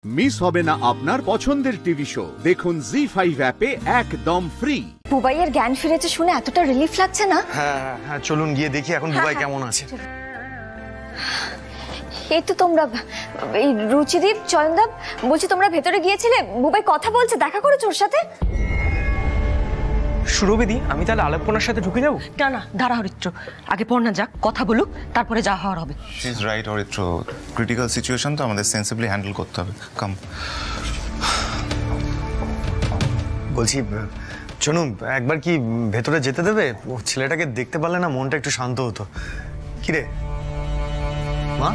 Miss হবে না আপনার পছন্দের টিভি শো। দেখুন জি5 অ্যাপে একদম ফ্রি। বুবাইয়ের জ্ঞান ফিরেছে শুনে এতটা রিলিফ লাগছে না? হ্যাঁ চলুন গিয়ে দেখি এখন বুবাই কেমন আছে। এই তো তোমরা, এই রুচিদীপ, চয়নদীপ, বলছি তোমরা ভেতরে গিয়েছিলে? বুবাই কথা বলছে, দেখা করেছো ওর সাথে? সুরভিদি, আমি তাহলে আলাপনার সাথে ঢুকে যাবো? না দাঁড়া হরিত্র, আগে পড়না যাক, কথা বলুক, তারপরে যা হওয়ার হবে। She is right Haritra, critical situation তো আমাদের সেন্সিবলি হ্যান্ডেল করতে হবে। কাম। বলছি চনু, একবার কি ভেতরে যেতে দেবে? ও ছেলেটাকে দেখতে পারলে না মনটা একটু শান্ত হতো। কি রে মা?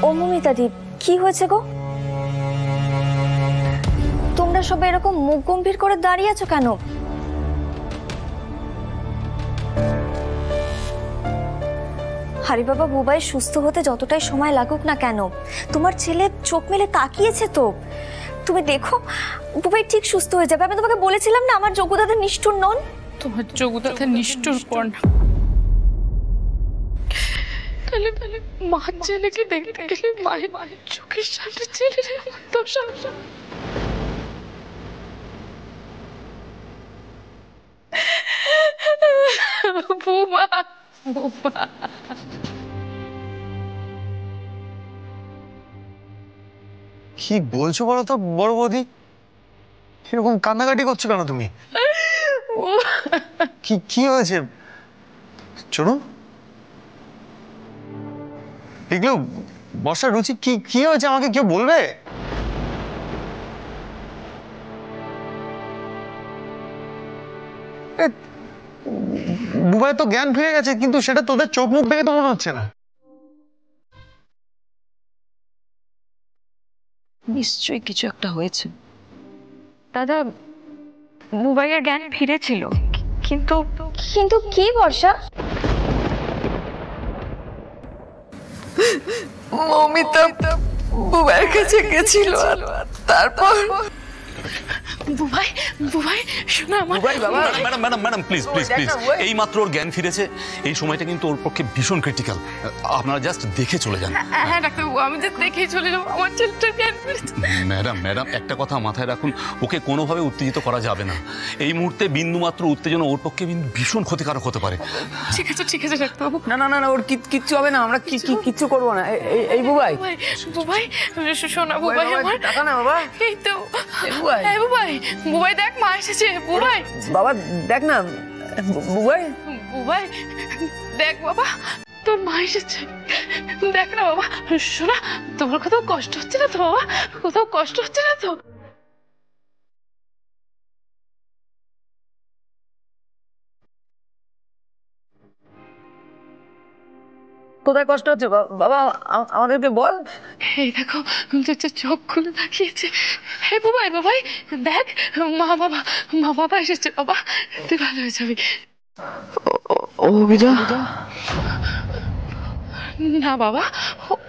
ও মমিতা দি, কি হয়েছে গো? তোমরা সবাই এরকম মুখ গম্ভীর করে দাঁড়িয়ে আছো কেন? হারি বাবা, বুবাই সুস্থ হতে যতটাই সময় লাগুক না কেন, তোমার ছেলে চোখ মেলে তাকিয়েছে তো। তুমি দেখো বুবাই ঠিক সুস্থ হয়ে যাবে। আমি তোমাকে বলেছিলাম না আমার যোগু দাদা নিষ্ঠুর নন। তোমার যোগু দাদা নিষ্ঠুর পর না, তাহলে মার ছেলেকে দেখতে গেলে মায়ের চোখের সামনে ছেলে দশা। বৌমা, বৌমা, কি বলছো বলো তো বড় বৌদি? এরকম কান্নাকাটি করছো কেন তুমি? কি হয়েছে চনু? এগুলো বর্ষা, রুচি, কি হয়েছে আমাকে কেউ বলবে? বুবাই তো জ্ঞান ফিরে গেছে, কিন্তু সেটা তোদের চোখ মুখ দেখে তো মনে হচ্ছে না। নিশ্চয়ই কিছু একটা হয়েছে। দাদা, বুবাইয়ের জ্ঞান ফিরেছিল, কিন্তু কিন্তু কি বর্ষা? মমিতা বুবাইয়ের কাছে গেছিল, তারপর বুবাই, বুবাই শোনা আমার। ম্যাডাম প্লিজ এই মাত্র ওর জ্ঞান ফিরেছে। এই সময়টা কিন্তু ওর পক্ষে ভীষণ ক্রিটিক্যাল। আপনারা জাস্ট দেখে চলে যান। হ্যাঁ ডাক্তারবাবু, আমি তো দেখেই চলে যাবো। আমার ছেলেটার জ্ঞান ফিরেছে। ম্যাডাম একটা কথা মাথায় রাখুন, ওকে কোনোভাবে উত্তেজিত করা যাবে না। এই মুহূর্তে বিন্দু মাত্র উত্তেজনা ওর পক্ষে ভীষণ ক্ষতিকারক হতে পারে। ঠিক আছে ডাক্তারবাবু। না ওর কিচ্ছু হবে না, আমরা কিচ্ছু করবো না। এই বুবাই, বুবাই শোনা, বুবাই আমার টাকা না বাবা। এই তো বুবাই, বুবাই দেখ মা এসেছে। বুবাই বাবা দেখ না, বুবাই বুবাই দেখ বাবা, তোর মা এসেছে, দেখ না বাবা। শোনা, তোমার কোথাও কষ্ট হচ্ছে না তো বাবা? কোথাও কষ্ট হচ্ছে না তো? কোথায় কষ্ট হচ্ছে বাবা আমাদেরকে বল। এই দেখো চোখ খুলে তাকিয়েছে। হে বুবাই, বাবাই দেখ, মা বাবা এসেছে বাবা, তুই ভালো হয়ে যাবি। অভিজা না বাবা,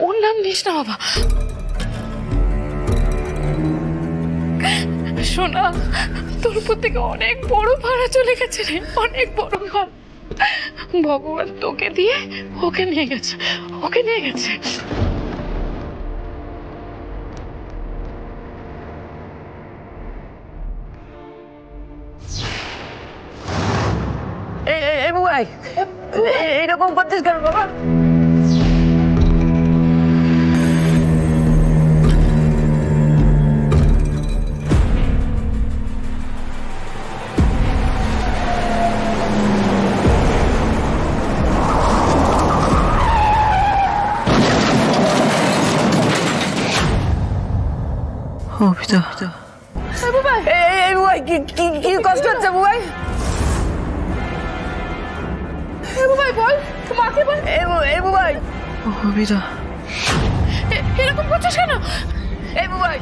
ওর নাম নিস না বাবা। শোনা, তোর উপর থেকে অনেক বড় ভাড়া চলে গেছে রে, অনেক বড় ঘর। ভগবান তোকে দিয়ে ওকে নিয়ে গেছে। এই বুবাই এইরকম করছিস কেন বাবা? এই বুবাই কি কষ্ট হচ্ছে বুবাই? বুবাই বল, মাকে বল। এই বুবাই এরকম করছিস কেন? এই বুবাই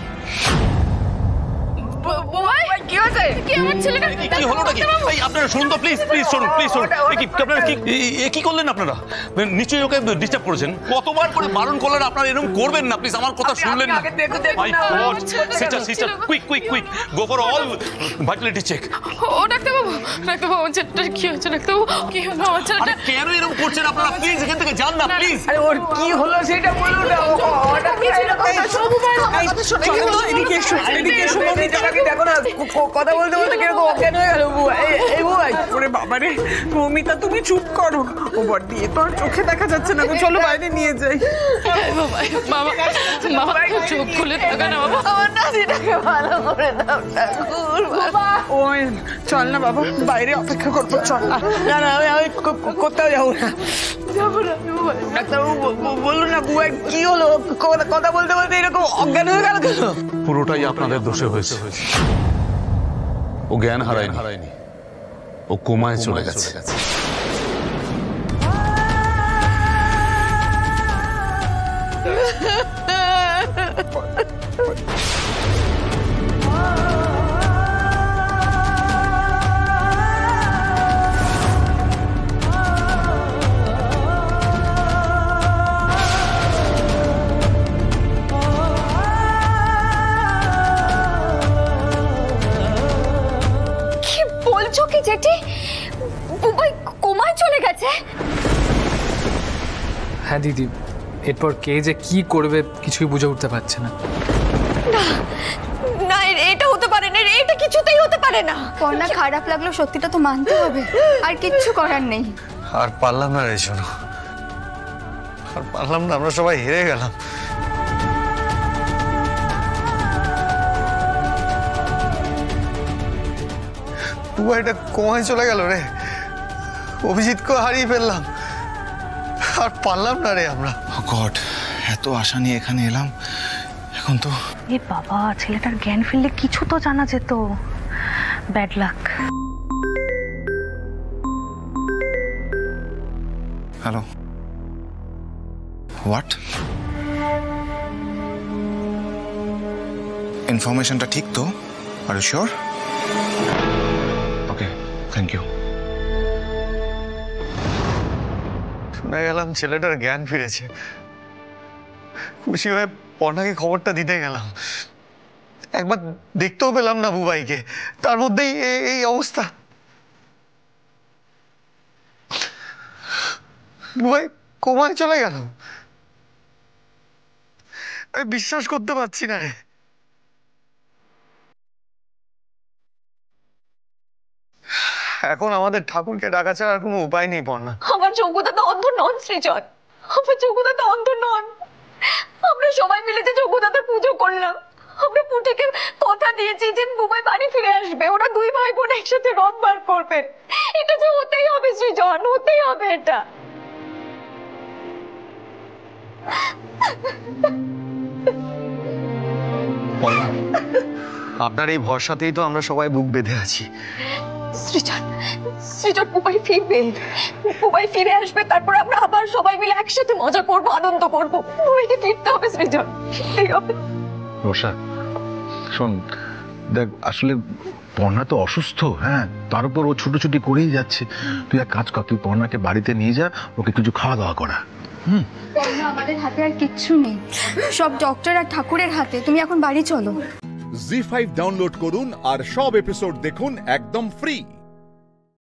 বুবাই কি হয়েছে? কি আমার ছেলেটা কি হলো নাকি? এই আপনারা শুনুন তো, প্লিজ প্লিজ শুনুন, প্লিজ শুনুন। আপনারা কি করলেন? আপনারা নিশ্চয়ই ওকে ডিস্টার্ব করেছেন। কতবার করে বারণ করলেন আপনারা এরকম করবেন না, প্লিজ আমার কথা শুনলেন না। My God, sister quick quick quick go for all vitality check. ও ডাক্তারবাবু, আমার ছেলেটার কি হয়েছে ডাক্তারবাবু? কি হলো আমার ছেলেটা? কেন এরকম করছেন আপনারা? প্লিজ এখান থেকে যান না, প্লিজ। আরে ওর কি হলো সেটা বলুন না। এদিকে এসো, এদিকে এসো, মমিতাকে দেখো না, কথা বলতে বলতে কিরকম অজ্ঞান হয়ে গেল বুয়া। এই বুয়া, ওরে বাবারে, মমিতা তুমি চুপ করো। ও বড় দিয়ে তো আর চোখে দেখা যাচ্ছে না, চলো বাইরে নিয়ে যাই। বাবা চোখ খুলে থাকা না বাবা, আমার নাতিটাকে ভালো করে দাও ঠাকুর বাবা। ওই চল না বাবা, বাইরে অপেক্ষা করবো, চল না। না না আমি কোথাও যাবো না, যাবো না। ডাক্তারবাবু বলুন না বুয়া কি হলো, কথা বলতে বলতে এরকম অজ্ঞান হয়ে গেল কেন? পুরোটাই আপনাদের দোষে হয়েছে। ও জ্ঞান হারায়নি, ও কোমায় চলে গেছে। বলছো কি জেঠি? বুবাই কোমায় চলে গেছে? হ্যাঁ দিদি, এরপর কে যে কি করবে কিছুই বুঝে উঠতে পারছে না। না এটা হতে পারে না, এটা কিছুতেই হতে পারে না। পর্ণা খারাপ লাগলো, সত্যিটা তো মানতে হবে, আর কিচ্ছু করার নেই। আর পারলাম না রে শোনো, আর পারলাম না, আমরা সবাই হেরে গেলাম। বুবাইটা কোমায় চলে গেল রে, অভিজিৎকে হারিয়ে ফেললাম, আর পারলাম না রে আমরা। গড, এত আশা নিয়ে এখানে এলাম, এখন তো এ বাবা, ছেলেটার জ্ঞান ফিরলে কিছু তো জানা যেত। Bad luck. Hello, what? ইনফরমেশনটা ঠিক তো? Are you sure? Okay, thank you. শুনে গেলাম ছেলেটার জ্ঞান ফিরেছে, খুশি হয়ে পর্ণাকে খবরটা দিতে গেলাম, একবার দেখতেও পেলাম না বুবাইকে, তার মধ্যেই এই অবস্থা। বুবাই কোমায় চলে গেল, আমি বিশ্বাস করতে পারছি না রে। এখন আমাদের ঠাকুরকে ডাকা ছাড়া আর কোনো উপায় নেই পর্ণা। আমার যোগ্যতা তো অন্ধ নন সৃজন, আমার যোগ্যতা তো অন্ধ নন। আমরা সবাই মিলে যে যোগ্যতার পুজো করলাম, আমরা পুটিকে কথা দিয়েছি যে বুবাই বাড়ি ফিরে আসবে, ওরা দুই ভাই বোন একসাথে রথ বার করবে। এটা যে হতেই হবে সৃজন, হতেই হবে এটা। আপনার এই ভরসাতেই তো আমরা সবাই বুক বেঁধে আছি। সৃজন, সৃজন বুবাই ফিরবে, বুবাই ফিরে আসবে, তারপর আমরা আবার সবাই মিলে একসাথে মজা করব, আনন্দ করব। বুবাইকে ফিরতে হবে সৃজন, ফিরতেই হবে। রোশা শোন, দেখ আসলে পর্ণা তো অসুস্থ, হ্যাঁ, তার উপর ও ছুটোছুটি করেই যাচ্ছে। তুই এক কাজ কর, তুই পর্ণাকে বাড়িতে নিয়ে যা, ওকে কিছু খাওয়া দাওয়া করা। পর্ণা আমাদের হাতে আর কিচ্ছু নেই, সব ডক্টর আর ঠাকুরের হাতে। তুমি এখন বাড়ি চলো। জি5 ডাউনলোড করুন আর সব এপিসোড দেখুন একদম ফ্রি।